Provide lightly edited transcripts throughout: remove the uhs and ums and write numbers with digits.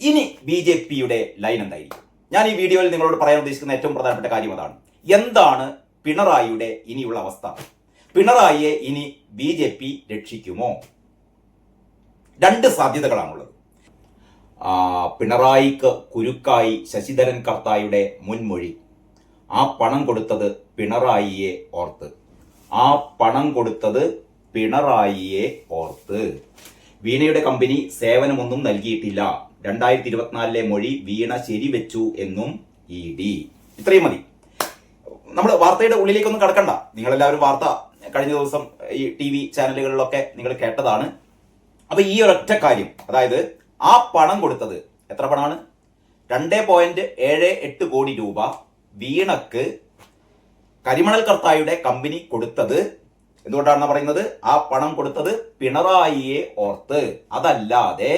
ഇനി BJPയുടെ ലൈൻ എന്തായിരിക്കും? ഞാൻ ഈ വീഡിയോയിൽ നിങ്ങളോട് പറയാൻ ഉദ്ദേശിക്കുന്ന ഏറ്റവും പ്രധാനപ്പെട്ട കാര്യം അതാണ്. എന്താണ് പിണറായിയുടെ ഇനിയുള്ള അവസ്ഥ? പിണറായിയെ ഇനി BJP രക്ഷിക്കുമോ? രണ്ട് സാധ്യതകളാണുള്ളത്. പിണറായിക്ക് കുരുക്കായി ശശിധരൻ കർത്തായുടെ മുൻമൊഴി. ആ പണം കൊടുത്തത് പിണറായിയെ ഓർത്ത്. ആ പണം കൊടുത്തത് പിണറായിയെ ഓർത്ത്. വീണയുടെ കമ്പനി സേവനമൊന്നും നൽകിയിട്ടില്ല. 2024 മൊഴി വീണ ശരിവെച്ചു എന്നും ED. ഇത്രയും മതി. നമ്മൾ വാർത്തയുടെ ഉള്ളിലേക്കൊന്നും കടക്കണ്ട. നിങ്ങളെല്ലാവരും വാർത്ത കഴിഞ്ഞ ദിവസം ഈ TV ചാനലുകളിലൊക്കെ നിങ്ങൾ കേട്ടതാണ്. അപ്പൊ ഈ ഒരൊറ്റ കാര്യം, അതായത് ആ പണം കൊടുത്തത് എത്ര പണമാണ്? 2.78 കോടി രൂപ വീണക്ക് കരിമണൽ കർത്തായുടെ കമ്പനി കൊടുത്തത് എന്തുകൊണ്ടാണെന്ന് പറയുന്നത്? ആ പണം കൊടുത്തത് പിണറായിയെ ഓർത്ത്. അതല്ലാതെ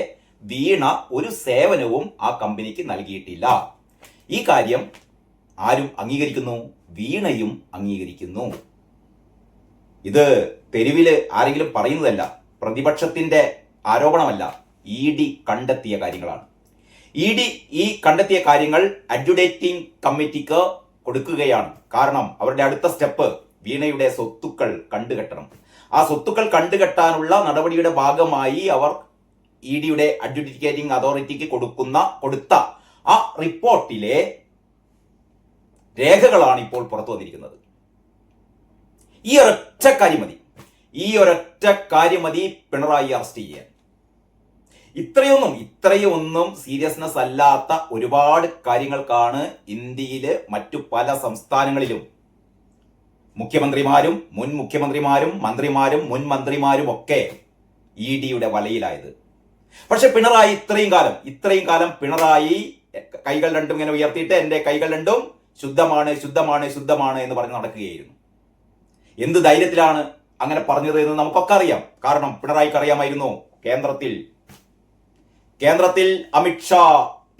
വീണ ഒരു സേവനവും ആ കമ്പനിക്ക് നൽകിയിട്ടില്ല. ഈ കാര്യം ആരും അംഗീകരിക്കുന്നു? വീണയും അംഗീകരിക്കുന്നു. ഇത് തെരുവില് ആരെങ്കിലും പറയുന്നതല്ല, പ്രതിപക്ഷത്തിന്റെ ആരോപണമല്ല, ED കണ്ടെത്തിയ കാര്യങ്ങളാണ്. ED ഈ കണ്ടെത്തിയ കാര്യങ്ങൾ അഡ്ജുഡേറ്റിംഗ് കമ്മിറ്റിക്ക് കൊടുക്കുകയാണ്. കാരണം അവരുടെ അടുത്ത സ്റ്റെപ്പ് വീണയുടെ സ്വത്തുക്കൾ കണ്ടുകെട്ടണം. ആ സ്വത്തുക്കൾ കണ്ടുകെട്ടാനുള്ള നടപടിയുടെ ഭാഗമായി അവർ EDയുടെ അഡ്ജുഡിക്കേറ്റിംഗ് അതോറിറ്റിക്ക് കൊടുത്ത ആ റിപ്പോർട്ടിലെ രേഖകളാണ് ഇപ്പോൾ പുറത്തു വന്നിരിക്കുന്നത്. ഈ ഒരൊറ്റ കാര്യം മതി പിണറായി അറസ്റ്റ് ചെയ്യാൻ. ഇത്രയൊന്നും സീരിയസ്നെസ് അല്ലാത്ത ഒരുപാട് കാര്യങ്ങൾക്കാണ് ഇന്ത്യയിലെ മറ്റു പല സംസ്ഥാനങ്ങളിലും മുഖ്യമന്ത്രിമാരും മുൻ മുഖ്യമന്ത്രിമാരും മന്ത്രിമാരും മുൻ മന്ത്രിമാരും ഒക്കെ EDയുടെ വലയിലായത്. പക്ഷെ പിണറായി ഇത്രയും കാലം പിണറായി കൈകൾ രണ്ടും ഇങ്ങനെ ഉയർത്തിയിട്ട് എന്റെ കൈകൾ രണ്ടും ശുദ്ധമാണ് എന്ന് പറഞ്ഞ് നടക്കുകയായിരുന്നു. എന്ത് ധൈര്യത്തിലാണ് അങ്ങനെ പറഞ്ഞത് എന്ന് നമുക്കൊക്കെ അറിയാം. കാരണം പിണറായിക്ക് അറിയാമായിരുന്നു കേന്ദ്രത്തിൽ അമിത്ഷാ,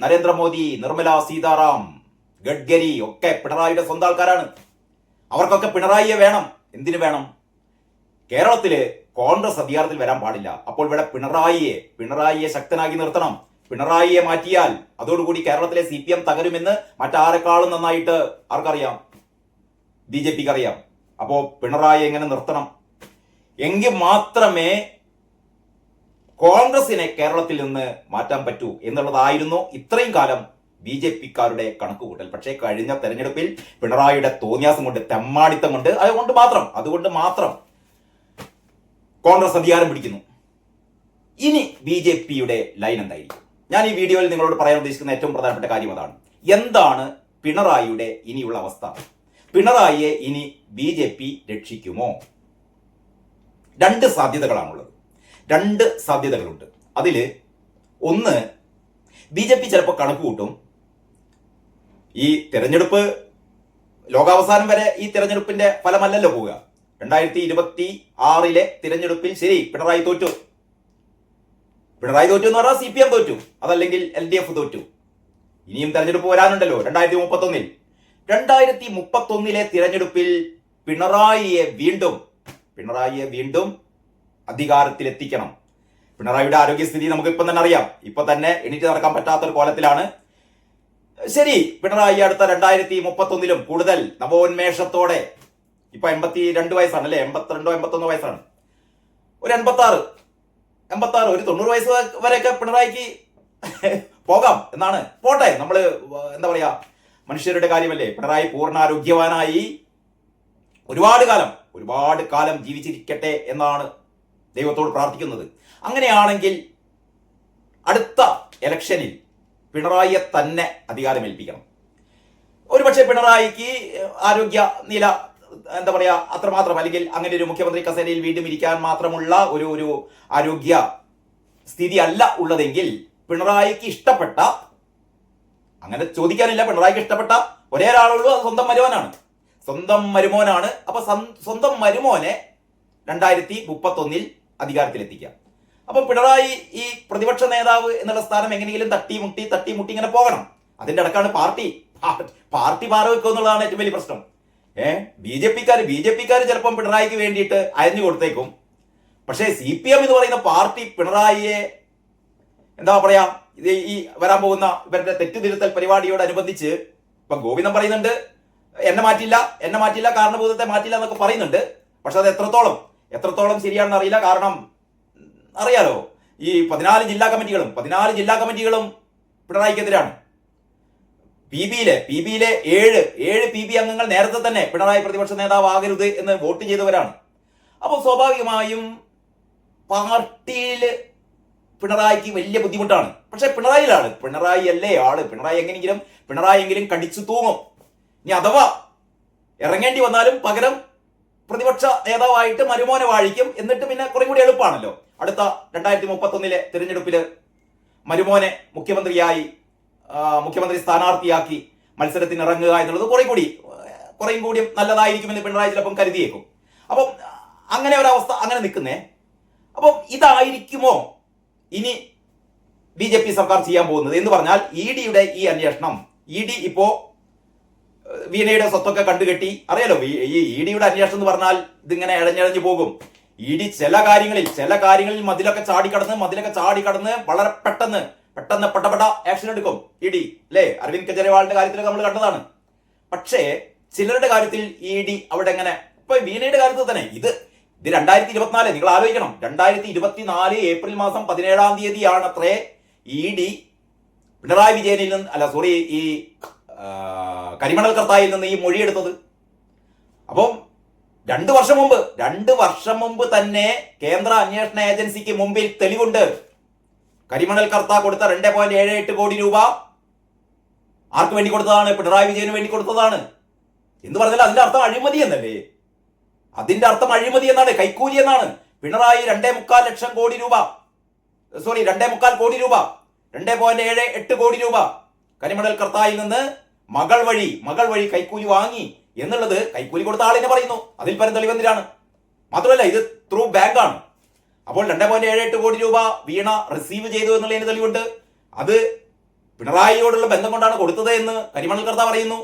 നരേന്ദ്രമോദി, നിർമ്മല സീതാറാം, ഗഡ്കരി ഒക്കെ പിണറായിയുടെ സ്വന്തം ആൾക്കാരാണ്. അവർക്കൊക്കെ പിണറായിയെ വേണം. എന്തിനു വേണം? കേരളത്തില് കോൺഗ്രസ് അധികാരത്തിൽ വരാൻ പാടില്ല. അപ്പോൾ ഇവിടെ പിണറായിയെ ശക്തനാക്കി നിർത്തണം. പിണറായിയെ മാറ്റിയാൽ അതോടുകൂടി കേരളത്തിലെ CPM തകരുമെന്ന് മറ്റാരെക്കാളും നന്നായിട്ട് ആർക്കറിയാം? BJPക്ക് അറിയാം. അപ്പോ പിണറായി എങ്ങനെ നിർത്തണം? എങ്കിൽ മാത്രമേ കോൺഗ്രസിനെ കേരളത്തിൽ നിന്ന് മാറ്റാൻ പറ്റൂ എന്നുള്ളതായിരുന്നു ഇത്രയും കാലം BJPക്കാരുടെ കണക്കുകൂട്ടൽ. പക്ഷേ കഴിഞ്ഞ തെരഞ്ഞെടുപ്പിൽ പിണറായിയുടെ തോന്നിയാസം കൊണ്ട്, തെമ്മാടിത്തം കൊണ്ട്, അതുകൊണ്ട് മാത്രം കോൺഗ്രസ് അധികാരം പിടിക്കുന്നു. ഇനി BJPയുടെ ലൈൻ എന്തായിരിക്കും? ഞാൻ ഈ വീഡിയോയിൽ നിങ്ങളോട് പറയാൻ ഉദ്ദേശിക്കുന്ന ഏറ്റവും പ്രധാനപ്പെട്ട കാര്യം അതാണ്. എന്താണ് പിണറായിയുടെ ഇനിയുള്ള അവസ്ഥ? പിണറായിയെ ഇനി BJP രക്ഷിക്കുമോ? രണ്ട് സാധ്യതകളുണ്ട്. അതിൽ ഒന്ന്, BJP ചിലപ്പോൾ കണക്ക് കൂട്ടും, ഈ തെരഞ്ഞെടുപ്പ് ലോകാവസാനം വരെ ഈ തെരഞ്ഞെടുപ്പിന്റെ ഫലമല്ലല്ലോ പോവുക. 2026 തിരഞ്ഞെടുപ്പിൽ ശരി പിണറായി തോറ്റു എന്ന് പറഞ്ഞാൽ CPM തോറ്റു, അതല്ലെങ്കിൽ LDF തോറ്റു. ഇനിയും തെരഞ്ഞെടുപ്പ് വരാനുണ്ടല്ലോ 2031 തിരഞ്ഞെടുപ്പിൽ പിണറായിയെ വീണ്ടും അധികാരത്തിലെത്തിക്കണം. പിണറായിയുടെ ആരോഗ്യസ്ഥിതി നമുക്ക് ഇപ്പം തന്നെ അറിയാം. ഇപ്പൊ തന്നെ എണീറ്റ് നടക്കാൻ പറ്റാത്തൊരു കോലത്തിലാണ്. ശരി, പിണറായി അടുത്ത 2031 കൂടുതൽ നവോന്മേഷത്തോടെ, ഇപ്പൊ 82 വയസ്സാണ് അല്ലെ, 82 81 വയസ്സാണ്, ഒരു 86 ഒരു 90 വയസ്സ് വരെയൊക്കെ പിണറായിക്ക് പോകാം എന്നാണ്. പോട്ടെ, നമ്മള് എന്താ പറയാ, മനുഷ്യരുടെ കാര്യമല്ലേ. പിണറായി പൂർണ്ണാരോഗ്യവാനായി ഒരുപാട് കാലം ജീവിച്ചിരിക്കട്ടെ എന്നാണ് ദൈവത്തോട് പ്രാർത്ഥിക്കുന്നത്. അങ്ങനെയാണെങ്കിൽ അടുത്ത ഇലക്ഷനിൽ പിണറായിയെ തന്നെ അധികാരമേൽപ്പിക്കണം. ഒരുപക്ഷെ പിണറായിക്ക് ആരോഗ്യ നില എന്താ പറയാ അത്രമാത്രം, അല്ലെങ്കിൽ അങ്ങനെ ഒരു മുഖ്യമന്ത്രി കസേരയിൽ വീണ്ടും ഇരിക്കാൻ മാത്രമുള്ള ഒരു ആരോഗ്യ സ്ഥിതി അല്ല ഉള്ളതെങ്കിൽ പിണറായിക്ക് ഇഷ്ടപ്പെട്ട, അങ്ങനെ ചോദിക്കാനില്ല, പിണറായിക്ക് ഇഷ്ടപ്പെട്ട ഒരേ ഒരാളുള്ളൂ, അത് സ്വന്തം മരുമോനാണ്. അപ്പൊ സ്വന്തം മരുമോനെ 2031 അധികാരത്തിലെത്തിക്കാം. അപ്പൊ പിണറായി ഈ പ്രതിപക്ഷ നേതാവ് എന്നുള്ള സ്ഥാനം എങ്ങനെയെങ്കിലും തട്ടിമുട്ടി ഇങ്ങനെ പോകണം. അതിന്റെ ഇടക്കാണ് പാർട്ടി മാറി വെക്കുക എന്നുള്ളതാണ് ഏറ്റവും വലിയ പ്രശ്നം. ബിജെപിക്കാർ ചിലപ്പം പിണറായിക്ക് വേണ്ടിയിട്ട് അയഞ്ഞു കൊടുത്തേക്കും. പക്ഷേ CPM എന്ന് പറയുന്ന പാർട്ടി പിണറായിയെ എന്താ പറയാ ഇത് ഈ വരാൻ പോകുന്ന ഇവരുടെ തെറ്റുതിരുത്തൽ പരിപാടിയോടനുബന്ധിച്ച് ഇപ്പൊ ഗോവിന്ദൻ പറയുന്നുണ്ട് എന്നെ മാറ്റില്ല കാരണഭൂതത്തെ മാറ്റില്ല എന്നൊക്കെ പറയുന്നുണ്ട്. പക്ഷെ അത് എത്രത്തോളം ശരിയാണെന്ന് അറിയില്ല. കാരണം അറിയാലോ, ഈ 14 ജില്ലാ കമ്മിറ്റികളും പിണറായിക്കെതിരാണ്. പി ബിയിലെ 7 PB അംഗങ്ങൾ നേരത്തെ തന്നെ പിണറായി പ്രതിപക്ഷ നേതാവ് ആകരുത് എന്ന് വോട്ട് ചെയ്തവരാണ്. അപ്പോൾ സ്വാഭാവികമായും പാർട്ടിയിൽ പിണറായിക്ക് വലിയ ബുദ്ധിമുട്ടാണ്. പക്ഷെ പിണറായി അല്ലേ ആള്. പിണറായിയെങ്കിലും കടിച്ചു തൂങ്ങും. ഇനി അഥവാ ഇറങ്ങേണ്ടി വന്നാലും പകരം പ്രതിപക്ഷ നേതാവായിട്ട് മരുമോനെ വാഴിക്കും. എന്നിട്ട് പിന്നെ കുറെ കൂടി എളുപ്പമാണല്ലോ. അടുത്ത 2031 തിരഞ്ഞെടുപ്പിൽ മരുമോനെ മുഖ്യമന്ത്രി സ്ഥാനാർത്ഥിയാക്കി മത്സരത്തിന് ഇറങ്ങുക എന്നുള്ളത് കുറേയും കൂടി നല്ലതായിരിക്കുമെന്ന് പിണറായി ചിലപ്പം കരുതിയേക്കും. അപ്പം അങ്ങനെ ഒരവസ്ഥ അങ്ങനെ നിൽക്കുന്നേ. അപ്പം ഇതായിരിക്കുമോ ഇനി BJP സർക്കാർ ചെയ്യാൻ പോകുന്നത് എന്ന് പറഞ്ഞാൽ EDയുടെ ഈ അന്വേഷണം, ED ഇപ്പോ വീണയുടെ സ്വത്തൊക്കെ കണ്ടുകെട്ടി. അറിയാലോ, ഈ EDയുടെ അന്വേഷണം എന്ന് പറഞ്ഞാൽ ഇതിങ്ങനെ ഇഴഞ്ഞിഴഞ്ഞു പോകും. ED ചില കാര്യങ്ങളിൽ മതിലൊക്കെ ചാടിക്കടന്ന് വളരെ പെട്ടെന്ന് പെട്ട ആക്ഷൻ എടുക്കും ED, അല്ലേ? അരവിന്ദ് കെജ്രിവാളിന്റെ കാര്യത്തിലൊക്കെ നമ്മൾ കണ്ടതാണ്. പക്ഷേ ചിലരുടെ കാര്യത്തിൽ ED അവിടെ എങ്ങനെ, ഇപ്പൊ വീണയുടെ കാര്യത്തിൽ തന്നെ ഇത് 2024, നിങ്ങൾ ആലോചിക്കണം, 2024 ഏപ്രിൽ മാസം 17-ാം തീയതിയാണത്രേ ED പിണറായി വിജയനിൽ നിന്ന് ഈ കരിമണൽ കർത്തായിൽ നിന്ന് ഈ മൊഴിയെടുത്തത്. അപ്പം 2 വർഷം മുമ്പ് തന്നെ കേന്ദ്ര അന്വേഷണ ഏജൻസിക്ക് മുമ്പിൽ തെളിവുണ്ട്. കരിമണൽ കർത്ത കൊടുത്ത 2.78 കോടി രൂപ ആർക്ക് വേണ്ടി കൊടുത്തതാണ്? പിണറായി വിജയന് വേണ്ടി കൊടുത്തതാണ് എന്ന് പറഞ്ഞാൽ അതിന്റെ അർത്ഥം അഴിമതി എന്നല്ലേ? അതിന്റെ അർത്ഥം അഴിമതി എന്നാണ്, കൈക്കൂലി എന്നാണ്. പിണറായി 2.25 കോടി രൂപ 2.78 കോടി രൂപ കരിമണൽ കർത്തായിൽ നിന്ന് മകൾ വഴി കൈക്കൂലി വാങ്ങി എന്നുള്ളത് കൈക്കൂലി കൊടുത്ത ആളിനെ പറയുന്നു. അതിൽ പരം തെളിവെന്തിനാണ്? മാത്രമല്ല ഇത് ത്രൂ ബാങ്കാണ്. അപ്പോൾ 2.78 കോടി രൂപ വീണ റിസീവ് ചെയ്തു എന്നുള്ളതിന് തെളിവുണ്ട്. അത് പിണറായിയോടുള്ള ബന്ധം കൊണ്ടാണ് കൊടുത്തത് എന്ന് കരിമണൽ കർത്ത പറയുന്നു.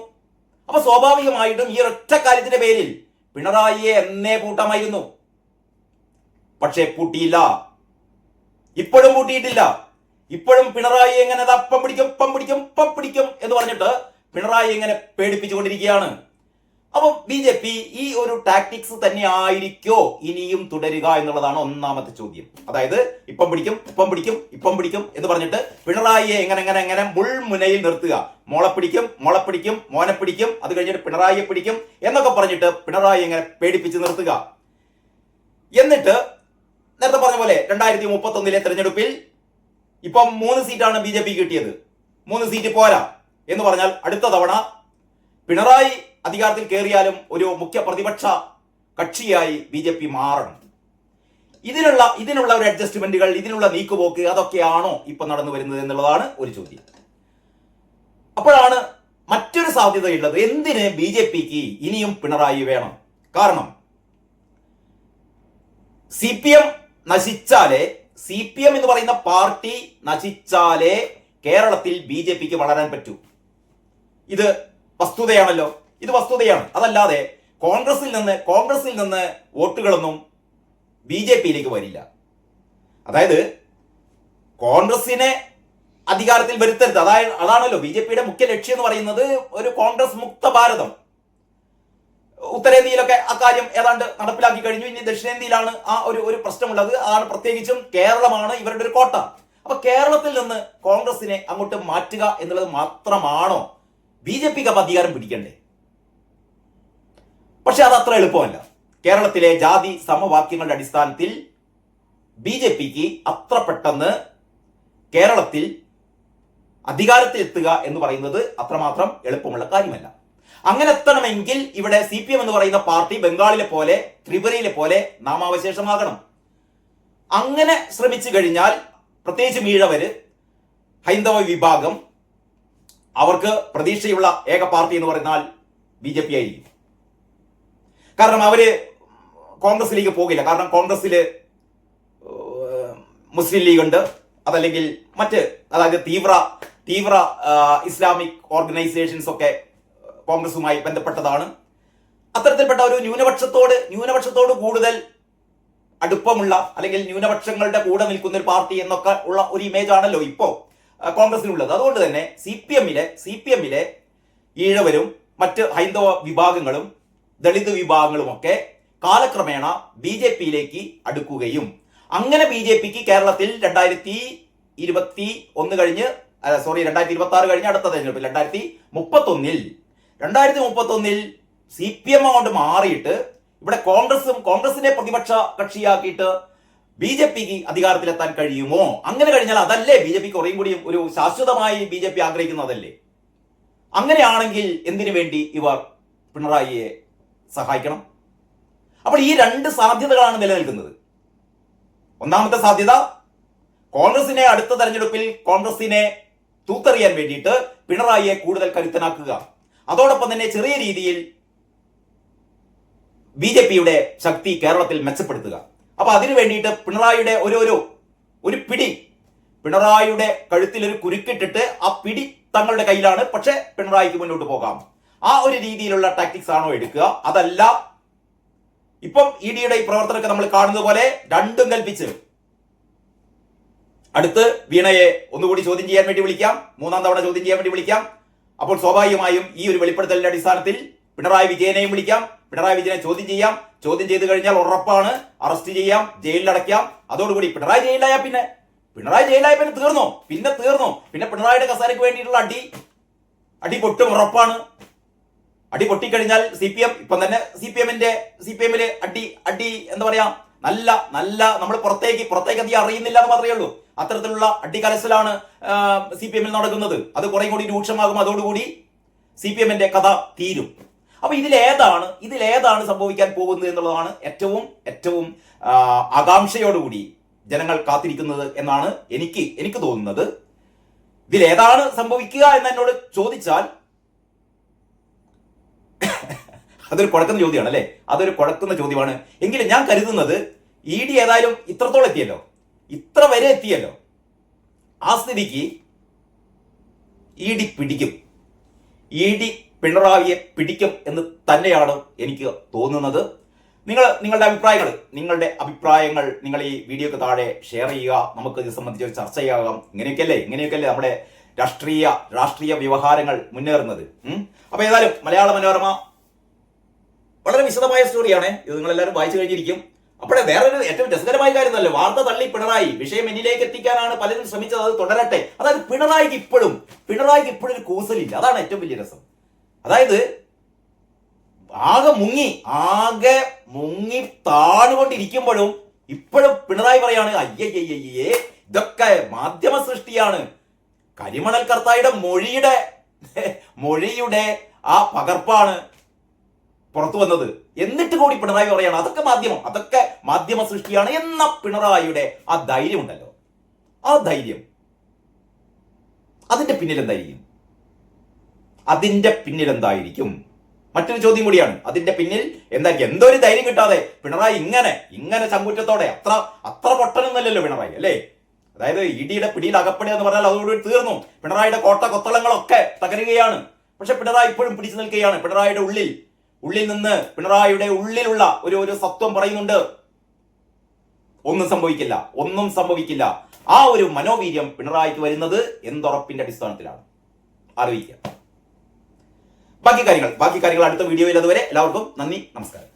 അപ്പൊ സ്വാഭാവികമായിട്ടും ഈ ഒറ്റ കാര്യത്തിന്റെ പേരിൽ പിണറായിയെ എന്നേ പൂട്ടാമായിരുന്നു. പക്ഷെ പൂട്ടിയില്ല, ഇപ്പോഴും പൂട്ടിയിട്ടില്ല. ഇപ്പോഴും പിണറായി എങ്ങനെ അപ്പം പിടിക്കും എന്ന് പറഞ്ഞിട്ട് പിണറായി എങ്ങനെ പേടിപ്പിച്ചുകൊണ്ടിരിക്കുകയാണ്. അപ്പം BJP ഈ ഒരു ടാക്ടിക്സ് തന്നെ ആയിരിക്കോ ഇനിയും തുടരുക എന്നുള്ളതാണ് ഒന്നാമത്തെ ചോദ്യം. അതായത് ഇപ്പം പിടിക്കും എന്ന് പറഞ്ഞിട്ട് പിണറായിയെ എങ്ങനെ മുൾമുനയിൽ നിർത്തുക. മോളെ പിടിക്കും, മോനെ പിടിക്കും, അത് കഴിഞ്ഞിട്ട് പിണറായിയെ പിടിക്കും എന്നൊക്കെ പറഞ്ഞിട്ട് പിണറായി എങ്ങനെ പേടിപ്പിച്ച് നിർത്തുക. എന്നിട്ട് നേരത്തെ പറഞ്ഞ പോലെ 2031 തെരഞ്ഞെടുപ്പിൽ ഇപ്പം 3 സീറ്റാണ് BJP കിട്ടിയത്. 3 സീറ്റ് പോരാ എന്ന് പറഞ്ഞാൽ അടുത്ത തവണ പിണറായി അധികാരത്തിൽ കയറിയാലും ഒരു മുഖ്യ പ്രതിപക്ഷ കക്ഷിയായി BJP മാറണം. ഇതിനുള്ള ഒരു അഡ്ജസ്റ്റ്മെന്റുകൾ, ഇതിനുള്ള നീക്കുപോക്ക് അതൊക്കെയാണോ ഇപ്പൊ നടന്നു വരുന്നത് എന്നുള്ളതാണ് ഒരു ചോദ്യം. അപ്പോഴാണ് മറ്റൊരു സാധ്യതയുള്ളത്, എന്തിന് BJPക്ക് ഇനിയും പിണറായി വേണം? കാരണം CPM എന്ന് പറയുന്ന പാർട്ടി നശിച്ചാലേ കേരളത്തിൽ BJPക്ക് വളരാൻ പറ്റൂ. ഇത് വസ്തുതയാണല്ലോ, ഇത് വസ്തുതയാണ്. അതല്ലാതെ കോൺഗ്രസിൽ നിന്ന് വോട്ടുകളൊന്നും BJPയിലേക്ക് വരില്ല. അതായത് കോൺഗ്രസിനെ അധികാരത്തിൽ വരുത്തരുത്, അതാണല്ലോ BJPയുടെ മുഖ്യ ലക്ഷ്യം എന്ന് പറയുന്നത്, ഒരു കോൺഗ്രസ് മുക്ത ഭാരതം. ഉത്തരേന്ത്യയിലൊക്കെ അക്കാര്യം ഏതാണ്ട് നടപ്പിലാക്കി കഴിഞ്ഞു. ഇനി ദക്ഷിണേന്ത്യയിലാണ് ആ ഒരു പ്രശ്നമുള്ളത്. അതാണ് പ്രത്യേകിച്ചും കേരളമാണ് ഇവരുടെ ഒരു കോട്ട. അപ്പൊ കേരളത്തിൽ നിന്ന് കോൺഗ്രസിനെ അങ്ങോട്ട് മാറ്റുക എന്നുള്ളത് മാത്രമാണോ BJPക്ക് അപ്പൊ അധികാരം പിടിക്കണ്ടേ? പക്ഷെ അത് അത്ര എളുപ്പമല്ല. കേരളത്തിലെ ജാതി സമവാക്യങ്ങളുടെ അടിസ്ഥാനത്തിൽ BJPക്ക് അത്ര പെട്ടെന്ന് കേരളത്തിൽ അധികാരത്തിൽ എത്തുക എന്ന് പറയുന്നത് അത്രമാത്രം എളുപ്പമുള്ള കാര്യമല്ല. അങ്ങനെ എത്തണമെങ്കിൽ ഇവിടെ CPM എന്ന് പറയുന്ന പാർട്ടി ബംഗാളിലെ പോലെ ത്രിപുരയിലെ പോലെ നാമാവശേഷമാകണം. അങ്ങനെ ശ്രമിച്ചു കഴിഞ്ഞാൽ പ്രത്യേകിച്ച് ഈഴവര്, ഹൈന്ദവ വിഭാഗം, അവർക്ക് പ്രതീക്ഷയുള്ള ഏക പാർട്ടി എന്ന് പറഞ്ഞാൽ BJP ആയിരിക്കും. കാരണം അവര് കോൺഗ്രസിലേക്ക് പോകില്ല. കാരണം കോൺഗ്രസിൽ മുസ്ലിം ലീഗ് ഉണ്ട്, അതല്ലെങ്കിൽ അതായത് തീവ്ര ഇസ്ലാമിക് ഓർഗനൈസേഷൻസ് ഒക്കെ കോൺഗ്രസുമായി ബന്ധപ്പെട്ടതാണ്. അത്തരത്തിൽപ്പെട്ട ഒരു ന്യൂനപക്ഷത്തോട് കൂടുതൽ അടുപ്പമുള്ള അല്ലെങ്കിൽ ന്യൂനപക്ഷങ്ങളുടെ കൂടെ നിൽക്കുന്ന ഒരു പാർട്ടി എന്നൊക്കെ ഉള്ള ഒരു ഇമേജ് ആണല്ലോ ഇപ്പോ കോൺഗ്രസിനുള്ളത്. അതുകൊണ്ട് തന്നെ സി പി എമ്മിലെ ഈഴവരും മറ്റ് ഹൈന്ദവ വിഭാഗങ്ങളും ദളിത് വിഭാഗങ്ങളും ഒക്കെ കാലക്രമേണ ബി ജെ പിയിലേക്ക് അടുക്കുകയും അങ്ങനെ ബി ജെ പിക്ക് കേരളത്തിൽ 2021 കഴിഞ്ഞ് 2026 കഴിഞ്ഞ് അടുത്ത തെരഞ്ഞെടുപ്പിൽ 2031 സി പി എം കൊണ്ട് മാറിയിട്ട് ഇവിടെ കോൺഗ്രസിനെ പ്രതിപക്ഷ കക്ഷിയാക്കിയിട്ട് ബി ജെ പിക്ക് അധികാരത്തിലെത്താൻ കഴിയുമോ? അങ്ങനെ കഴിഞ്ഞാൽ അതല്ലേ ബി ജെ പിക്ക് കുറേയും കൂടിയും ഒരു ശാശ്വതമായി ബി ജെ പി ആഗ്രഹിക്കുന്നതല്ലേ? അങ്ങനെയാണെങ്കിൽ എന്തിനു വേണ്ടി ഇവർ പിണറായിയെ സഹായിക്കണം? അപ്പോൾ ഈ രണ്ട് സാധ്യതകളാണ് നിലനിൽക്കുന്നത്. ഒന്നാമത്തെ സാധ്യത, കോൺഗ്രസിനെ അടുത്ത തെരഞ്ഞെടുപ്പിൽ കോൺഗ്രസിനെ തൂത്തെറിയാൻ വേണ്ടിയിട്ട് പിണറായിയെ കൂടുതൽ കരുത്തനാക്കുക, അതോടൊപ്പം തന്നെ ചെറിയ രീതിയിൽ ബി ജെ പിയുടെ ശക്തി കേരളത്തിൽ മെച്ചപ്പെടുത്തുക. അപ്പൊ അതിനു വേണ്ടിയിട്ട് പിണറായിയുടെ ഒരു പിടി, പിണറായിയുടെ കഴുത്തിൽ ഒരു കുരുക്കിട്ടിട്ട് ആ പിടി തങ്ങളുടെ കയ്യിലാണ്, പക്ഷെ പിണറായിക്ക് മുന്നോട്ട് പോകാം. ആ ഒരു രീതിയിലുള്ള ടാക്ടിക്സ് ആണോ എടുക്കുക? അതല്ല ഇപ്പം ഇ ഡിയുടെ ഈ പ്രവർത്തനമൊക്കെ നമ്മൾ കാണുന്നത് പോലെ രണ്ടും കൽപ്പിച്ച് അടുത്ത് വീണയെ ഒന്നുകൂടി ചോദ്യം ചെയ്യാൻ വേണ്ടി വിളിക്കാം, 3ാം തവണ ചോദ്യം ചെയ്യാൻ വേണ്ടി വിളിക്കാം. അപ്പോൾ സ്വാഭാവികമായും ഈ ഒരു വെളിപ്പെടുത്തലിന്റെ അടിസ്ഥാനത്തിൽ പിണറായി വിജയനെയും വിളിക്കാം, പിണറായി വിജയനെ ചോദ്യം ചെയ്യാം. ചോദ്യം ചെയ്ത് കഴിഞ്ഞാൽ ഉറപ്പാണ് അറസ്റ്റ് ചെയ്യാം, ജയിലിലടയ്ക്കാം. അതോടുകൂടി പിണറായി ജയിലായ പിന്നെ തീർന്നു. പിന്നെ പിണറായിയുടെ കസാരയ്ക്ക് വേണ്ടിയിട്ടുള്ള അടി പൊട്ടും, ഉറപ്പാണ്. അടി പൊട്ടിക്കഴിഞ്ഞാൽ സി പി എം ഇപ്പം തന്നെ സി പി എമ്മില് അടി എന്താ പറയാ, നല്ല നമ്മൾ പുറത്തേക്ക് അധികം അറിയുന്നില്ല എന്ന് മാത്രമേ ഉള്ളൂ. അത്തരത്തിലുള്ള അടികലശലാണ് സി പി എമ്മിൽ നടക്കുന്നത്. അത് കുറെ കൂടി രൂക്ഷമാകും. അതോടുകൂടി സി പി എമ്മിന്റെ കഥ തീരും. അപ്പൊ ഇതിലേതാണ് സംഭവിക്കാൻ പോകുന്നത് എന്നുള്ളതാണ് ഏറ്റവും ആകാംക്ഷയോടുകൂടി ജനങ്ങൾ കാത്തിരിക്കുന്നത് എന്നാണ് എനിക്ക് തോന്നുന്നത്. ഇതിലേതാണ് സംഭവിക്കുക എന്ന് എന്നോട് ചോദിച്ചാൽ അതൊരു കുഴക്കുന്ന ചോദ്യമാണ് അല്ലെ? അതൊരു കുഴക്കുന്ന ചോദ്യമാണ്. എങ്കിലും ഞാൻ കരുതുന്നത് ഇ ഡി ഏതായാലും ഇത്രത്തോളം എത്തിയല്ലോ, ഇത്ര വരെ എത്തിയല്ലോ, ആ സ്ഥിതിക്ക് ഇ ഡി പിണറായിയെ പിടിക്കും എന്ന് തന്നെയാണ് എനിക്ക് തോന്നുന്നത്. നിങ്ങളുടെ അഭിപ്രായങ്ങൾ നിങ്ങൾ ഈ വീഡിയോക്ക് താഴെ ഷെയർ ചെയ്യുക. നമുക്ക് ഇത് സംബന്ധിച്ച് ഒരു ചർച്ച ചെയ്യാം. ഇങ്ങനെയൊക്കെയല്ലേ നമ്മുടെ രാഷ്ട്രീയ വ്യവഹാരങ്ങൾ മുന്നേറുന്നത്. അപ്പൊ ഏതായാലും മലയാള മനോരമ വളരെ വിശദമായ സ്റ്റോറിയാണ്. ഇത് നിങ്ങൾ എല്ലാവരും വായിച്ചു കഴിഞ്ഞിരിക്കും. അപ്പോഴേ വേറൊരു ഏറ്റവും രസകരമായ കാര്യം തന്നെ, വാർത്ത തള്ളി പിണറായി വിഷയം എന്നിലേക്ക് എത്തിക്കാനാണ് പലരും ശ്രമിച്ചത്. അത് തുടരട്ടെ. അതായത് പിണറായിക്ക് ഇപ്പോഴും ഒരു കൂസലില്ല. അതാണ് ഏറ്റവും വലിയ രസം. അതായത് ആകെ മുങ്ങി താണുകൊണ്ടിരിക്കുമ്പോഴും ഇപ്പോഴും പിണറായി പറയാണ്, അയ്യയ്യേ ഇതൊക്കെ മാധ്യമ സൃഷ്ടിയാണ്. കരിമണൽ കർത്തായുടെ മൊഴിയുടെ ആ പകർപ്പാണ് പുറത്തു വന്നത്. എന്നിട്ട് കൂടി പിണറായി പറയാണ് അതൊക്കെ മാധ്യമ സൃഷ്ടിയാണ് എന്ന പിണറായിയുടെ ആ ധൈര്യം ഉണ്ടല്ലോ, ആ ധൈര്യം അതിന്റെ പിന്നിൽ എന്തായിരിക്കും? മറ്റൊരു ചോദ്യം കൂടിയാണ്. അതിന്റെ പിന്നിൽ എന്തായിരിക്കും? എന്തോ ഒരു ധൈര്യം കിട്ടാതെ പിണറായി ഇങ്ങനെ ചങ്കൂറ്റത്തോടെ, അത്ര പൊട്ടനൊന്നല്ലല്ലോ പിണറായി അല്ലേ? അതായത് ഇ ഡിയുടെ പിടിയിൽ അകപ്പെടുക എന്ന് പറഞ്ഞാൽ അതോടുകൂടി തീർന്നു. പിണറായിയുടെ കൊത്തളങ്ങളൊക്കെ തകരുകയാണ്. പക്ഷെ പിണറായി ഇപ്പോഴും പിടിച്ചു നിൽക്കുകയാണ്. പിണറായിയുടെ ഉള്ളിൽ നിന്ന് പിണറായിയുടെ ഉള്ളിലുള്ള ഒരു സത്വം പറയുന്നുണ്ട്, ഒന്നും സംഭവിക്കില്ല. ആ ഒരു മനോവീര്യം പിണറായിക്ക് വരുന്നത് എന്തുറപ്പിന്റെ അടിസ്ഥാനത്തിലാണ്? ആലോചിക്കുക. ബാക്കി കാര്യങ്ങൾ അടുത്ത വീഡിയോയിൽ. അതുവരെ എല്ലാവർക്കും നന്ദി, നമസ്കാരം.